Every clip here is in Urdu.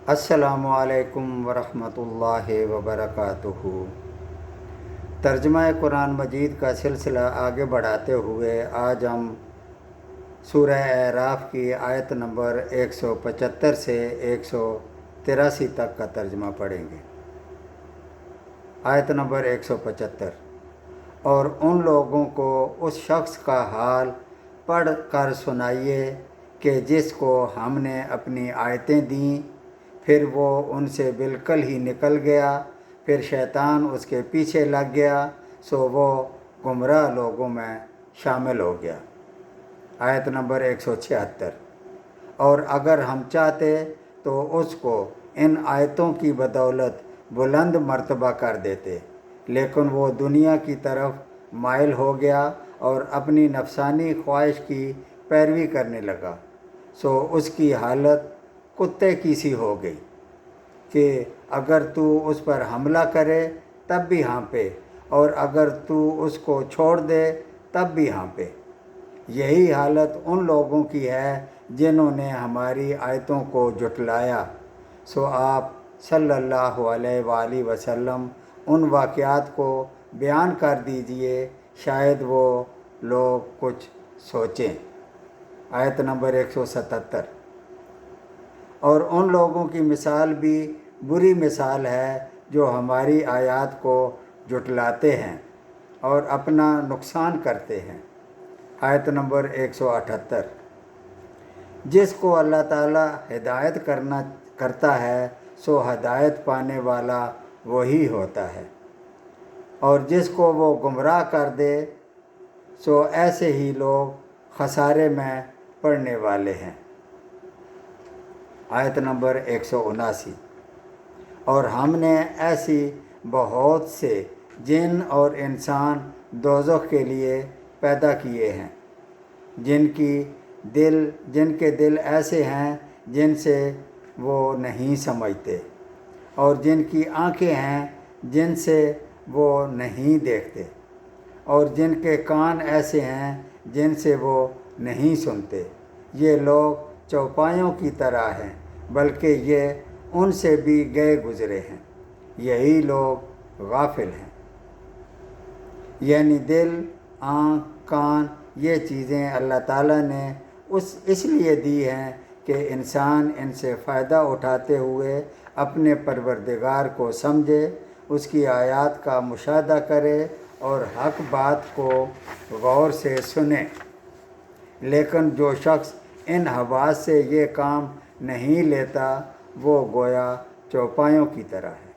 السلام علیکم ورحمۃ اللہ وبرکاتہ۔ ترجمہ قرآن مجید کا سلسلہ آگے بڑھاتے ہوئے آج ہم سورہ اعراف کی آیت نمبر 175 سے 183 تک کا ترجمہ پڑھیں گے۔ آیت نمبر 175۔ اور ان لوگوں کو اس شخص کا حال پڑھ کر سنائیے کہ جس کو ہم نے اپنی آیتیں دیں، پھر وہ ان سے بالکل ہی نکل گیا، پھر شیطان اس کے پیچھے لگ گیا، سو وہ گمراہ لوگوں میں شامل ہو گیا۔ آیت نمبر 176۔ اور اگر ہم چاہتے تو اس کو ان آیتوں کی بدولت بلند مرتبہ کر دیتے، لیکن وہ دنیا کی طرف مائل ہو گیا اور اپنی نفسانی خواہش کی پیروی کرنے لگا، سو اس کی حالت کتے کی سی ہو گئی کہ اگر تو اس پر حملہ کرے تب بھی ہانپے، اور اگر تو اس کو چھوڑ دے تب بھی ہانپے۔ یہی حالت ان لوگوں کی ہے جنہوں نے ہماری آیتوں کو جھٹلایا، سو آپ صلی اللہ علیہ وآلہ وسلم ان واقعات کو بیان کر دیجئے، شاید وہ لوگ کچھ سوچیں۔ آیت نمبر 177۔ اور ان لوگوں کی مثال بھی بری مثال ہے جو ہماری آیات کو جھٹلاتے ہیں اور اپنا نقصان کرتے ہیں۔ آیت نمبر 178۔ جس کو اللہ تعالیٰ ہدایت کرتا ہے سو ہدایت پانے والا وہی ہوتا ہے، اور جس کو وہ گمراہ کر دے سو ایسے ہی لوگ خسارے میں پڑنے والے ہیں۔ آیت نمبر 179۔ اور ہم نے ایسی بہت سے جن اور انسان دوزخ کے لیے پیدا کیے ہیں جن کے دل ایسے ہیں جن سے وہ نہیں سمجھتے، اور جن کی آنکھیں ہیں جن سے وہ نہیں دیکھتے، اور جن کے کان ایسے ہیں جن سے وہ نہیں سنتے۔ یہ لوگ چوپایوں کی طرح ہیں، بلکہ یہ ان سے بھی گئے گزرے ہیں۔ یہی لوگ غافل ہیں۔ یعنی دل، آنکھ، کان، یہ چیزیں اللہ تعالیٰ نے اس لیے دی ہیں کہ انسان ان سے فائدہ اٹھاتے ہوئے اپنے پروردگار کو سمجھے، اس کی آیات کا مشاہدہ کرے اور حق بات کو غور سے سنے۔ لیکن جو شخص ان حواس سے یہ کام نہیں لیتا وہ گویا چوپایوں کی طرح ہے۔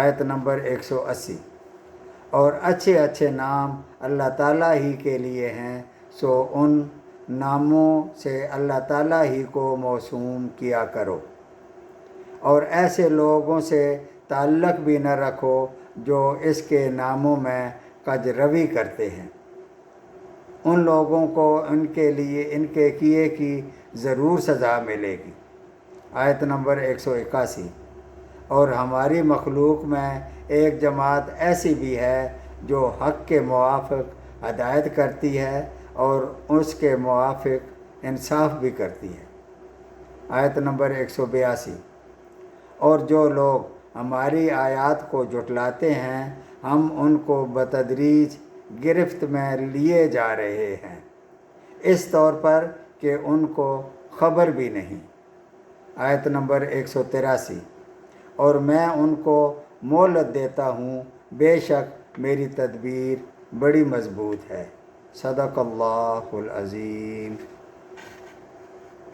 آیت نمبر 180۔ اور اچھے اچھے نام اللہ تعالیٰ ہی کے لیے ہیں، سو ان ناموں سے اللہ تعالیٰ ہی کو موسوم کیا کرو، اور ایسے لوگوں سے تعلق بھی نہ رکھو جو اس کے ناموں میں کج روی کرتے ہیں۔ ان لوگوں کو ان کے کیے کی ضرور سزا ملے گی۔ آیت نمبر 181۔ اور ہماری مخلوق میں ایک جماعت ایسی بھی ہے جو حق کے موافق ہدایت کرتی ہے اور اس کے موافق انصاف بھی کرتی ہے۔ آیت نمبر 182۔ اور جو لوگ ہماری آیات کو جھٹلاتے ہیں ہم ان کو بتدریج گرفت میں لیے جا رہے ہیں، اس طور پر کہ ان کو خبر بھی نہیں۔ آیت نمبر 183۔ اور میں ان کو مہلت دیتا ہوں، بے شک میری تدبیر بڑی مضبوط ہے۔ صدق اللہ العظیم۔